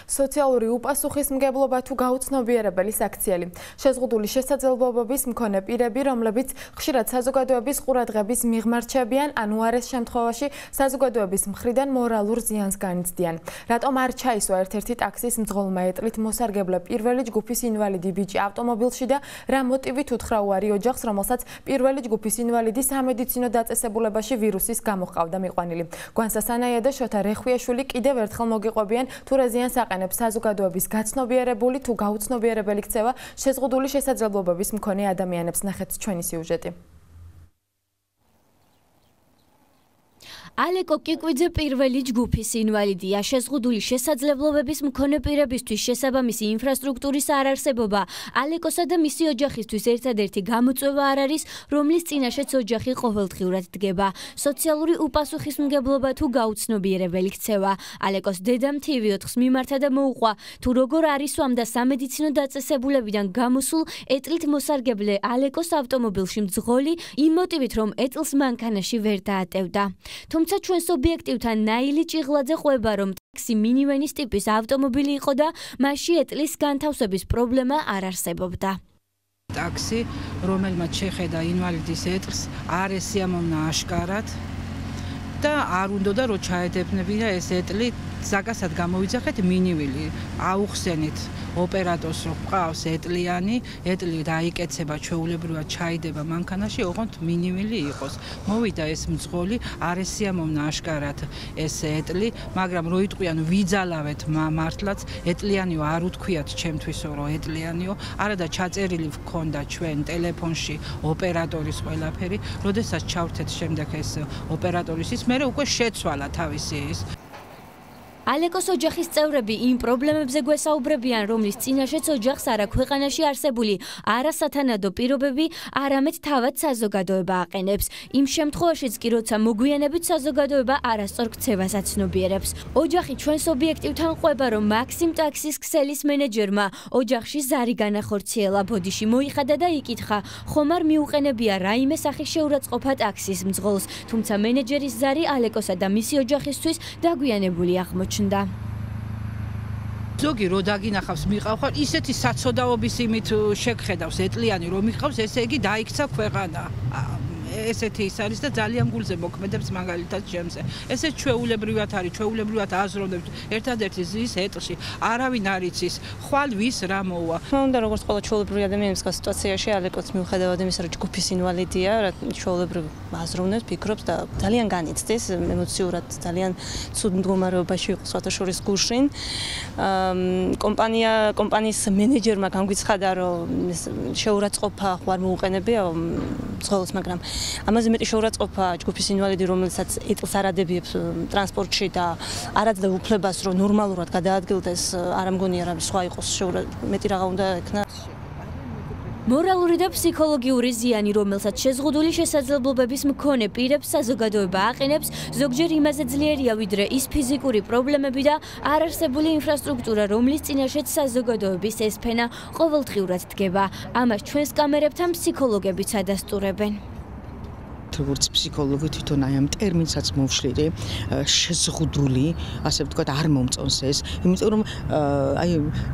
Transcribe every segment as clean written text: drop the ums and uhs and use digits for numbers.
სოციალური უპასუხისმგებლობა თუ გაუცნობიერებელი საქციელი. შეზღუდული შესაძლებლობების მქონე პირები, რომლებიც ხშირად საზოგადოების ყურადღების მიღმარჩებიან, ანუ არის შემთხვევაში საზოგადოების მხრიდან მორალურ ზიანს განიცდიან. რატომ არ ჩაისვა ერთ-ერთი ტაქსის მძღოლმა ეტლით მოსარგებლე პირველი ჯგუფის ინვალიდი ბიჭი ავტომობილში და რა მოტივით უთხრა უარი ოჯახს, რომელსაც პირველი ჯგუფის ინვალიდი სამედიცინო დაწესებულებაში ვირუსის გამო ჰყავდა მიყვანილი. გვანსა სანაია და შოთა რეხვიაშვილი კიდევ ერთხელ მოგიყვებიან თუ რა ზიანს აყენებს საზოგადოების გაცნობიერებული თუ გაუცნობიერებელი ქცევა შეზღუდული შესაძლებლობების მქონე ადამიანებს. ნახეთ ჩვენი სიუჟეტი. ალეკო კიკვიძე პირველი ჯგუფის ინვალიდია. შეზღუდული შესაძლებლობების მქონე პირებისთვის შესაბამისი ინფრასტრუქტურის არარსებობა ალეკოსა და მისი ოჯახისთვის ერთადერთი გამოწვევა არ არის, რომლის წინაშეც ოჯახი ყოველდღიურად დგება. სოციალური უპასუხისმგებლობა თუ გაუცნობიერებელი ქცევა. ალეკოს დედამ TV4-ს მიმართა და მოუყვა, თუ როგორ არისვამდა სამედიცინო დაწესებულებიდან გამოსულ ეტლით მოსარგებლე ალეკოს ავტომობილში მძღოლი, იმ მოტივით, რომ ეტლს მანქანაში ვერ დაატევდა. თუმცა ჩვენს ობიექტივთან ნაილი ჭიღლაძე ყვება, რომ ტაქსი მინივენის ტიპის ავტომობილი იყო და მასში ეტლის განთავსების პრობლემა არ არსებობდა. ტაქსი, რომელმაც შეხედა ინვალიდის ეტლს, არ ესიამოვნა აშკარად და არ უნდა რომ ჩაედევნებინა ეს ეტლი, ზაგასად გამოვიძახეთ მინივილი, აუხსენით ოპერატორს რომ ყავს ეტლიანი, ეტლი დაიკეცება ჩვეულებრივად ჩაიდება მანქანაში, ოღონდ მინივილი იყოს. მოვიდა ეს მძღოლი, არ ესიამოვნა აშკარად ეს ეტლი, მაგრამ რო იტყვიან ვიძალავეთ მართლაც, ეტლიანიო არ უთქვიათ ჩემთვისო რომ ეტლიანიო, არადა ჩაწერილი ვქონდა ჩვენ ტელეფონში ოპერატორის ყველაფერი, როდესაც ჩავრთეთ შემდეგ ეს ოპერატორის ის მერე უკვე შეცვალა თავისი ის. ალეკოს ოჯახის წევრები იმ პრობლემებზე გვესაუბრებიან, რომლის წინაშეც ოჯახს არა ქვეყანაში არსებული არასათანადო პირობები, არამედ თავად საზოგადოება აყენებს. იმ შემთხვევაშიც კი, როცა მოგვიანებით საზოგადოება არასწორ ქცევას აცნობიერებს. ოჯახი ჩვენს ობიექტივთან ყვება, რომ მაქსიმ ტაქსის ქსელის მენეჯერმა ოჯახში ზარი განახორციელა, ბოდიში მოიხადა და იკითხა, ხომ არ მიუყენებია რაიმე სახის შეურაცხყოფა ტაქსის მძღოლს, თუმცა მენეჯერის ზარი ალეკოსა და მისი ოჯახისთვის დაგვიანებული აღმოჩნდა. ზოგი რო დაგინახავს მიყავხარ, ისეთი საცოდაობის იმით შეგხედავს ეტლიანი რომ მიყავს, ესე იგი დაიქცა ქვეყანა. ესეთი ის არის და ძალიან გულზე მოქმედებს მაგალითად ჩემზე. ესე ჩვეულებრივად არის, ჩვეულებრივად აზროვნებს ერთადერთი ზის ეტლში, არავინ არ იცის, ხვალ ვის რა მოვა. უნდა როგორც ყველა ჩვეულებრივი ადამიანის სიტუაციაში ალეკოც მიუხედავად იმისა, რომ ჯგუფის ინვალიდია, ჩვეულებრივ აზროვნებს, ფიქრობს და ძალიან განიცდის, ემოციურად ძალიან ცუდ მდგომარეობაში იყო სხვათაშორის გუშინ. კომპანიის მენეჯერმა განგვიცხადა, რომ შეურაცხყოფა ხوار მოუყენებია მძღოლს, მაგრამ ამაზე მეტი შეურაცხყოფა ჯგუფის ინვალიდი, რომელსაც ეტლს არ ადებიებს ტრანსპორტში და არ აძლევ უფლებას, რომ ნორმალურად გადაადგილდეს, არ ამგონია რა სხვა იყოს მეტი რაღა უნდა ექნა. მორალური და ფსიქოლოგიური ზიანი, რომელსაც შეზღუდული შესაძლებლობების მქონე პირებს საზოგადოება აყენებს, ზოგჯერ იმაზე ძლიერია, ვიდრე ის ფიზიკური პრობლემები და არარსებული ინფრასტრუქტურა, რომლის წინაშეც საზოგადოების ეს ფენა ყოველდღიურად დგება. ამას ჩვენს კამერებთან ფსიქოლოგებიც ადასტურებენ. როგორც ფსიქოლოგი თვითონ აი ამ ტერმინსაც მოვშლირი, შეზღუდული, ასე ვთქვათ, არ მომწონს ეს, იმიტომ რომ აი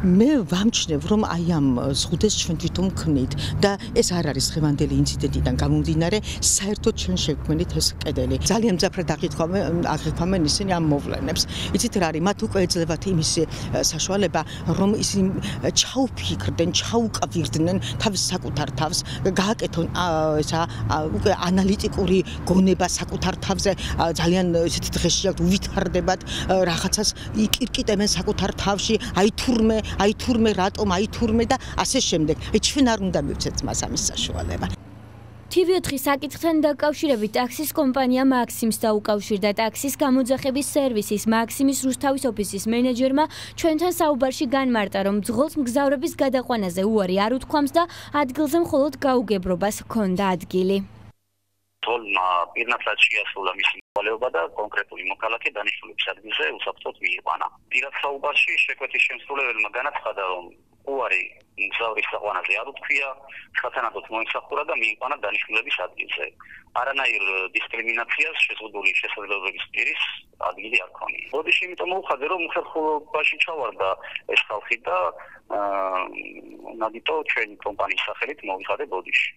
მე ვამჩნევ, რომ აი ამ ზღუდეს ჩვენ თვითონ ვქნით და ეს არ არის ღევანდელი ინციდენტიდან გამომდინარე, საერთოდ ჩვენ შევქმნით ეს კედელი. ძალიან მძაფრად აღიქვამენ ისინი ამ მოვლენებს. იცით რა არის, მათ უკვე ეძლებათ იმის საშუალება, რომ ისინი ჩაუფიქრდნენ, ჩაუკვირდნენ თავის საკუთარ თავს, გააკეთონ ესა უკვე ანალიტიკა გონება საკუთარ თავზე ძალიან ესეთი დღეში აქვთ უვითარდებათ რაღაცას იკირკიტებენ საკუთარ თავში აი თურმე რატომ აი თურმე და ასე შემდეგ ჩვენ არ უნდა მივცეთ მას ამის საშუალება. TV4-ის საკითხთან დაკავშირებით ტაქსის კომპანია მაქსიმს დაუკავშირდა ტაქსის გამოძახების სერვისის მაქსიმის რუსთავის ოფისის მენეჯერმა ჩვენთან საუბარში განმარტა, რომ მძღოლს მგზავრების გადაყვანაზე უარი არ უთქვამს და ადგილზე მხოლოდ გაუგებრობას ჰქონდა ადგილი. თოლმა პირნათლად შეასრულა მისი მოვალეობა და კონკრეტული მოქალაქე დანიშნულების ადგილზე უსაფრთხოდ მიიყვანა. პირად საუბარში შეკვეთის შემსრულებელმა განაცხადა, რომ უარი მგზავრის საყვანაზე არ უთქვია, სათანადოდ მოიმსახურა და მიიყვანა დანიშნულების ადგილზე. არანაირ დისკრიმინაციას შეზღუდული შესაძლებლობების პირის ადგილი არ ქონია. ბოდიში იმიტომ მოვხადე, რომ ხერხულობაში ჩავარდა ეს ხალხი და ნადიტო ჩვენი კომპანიის სახელით მოვიხადე ბოდიში.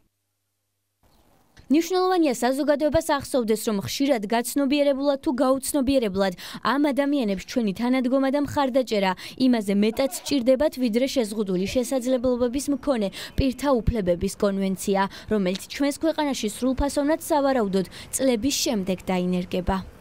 ნიშნულოვანია საზოგადოებას ახსოვდეს, რომ ხშირად გაცნობიერებულად თუ გაუცნობიერებლად ამ ადამიანებს ჩვენი თანადგომა და მხარდაჭერა იმაზე მეტად სჭირდებათ, ვიდრე შეზღუდული შესაძლებლობების მქონე პირთა უფლებების კონვენცია, რომელიც ჩვენს ქვეყანაში სრულფასოვნად სავარაუდოდ წლების შემდეგ დაინერგება.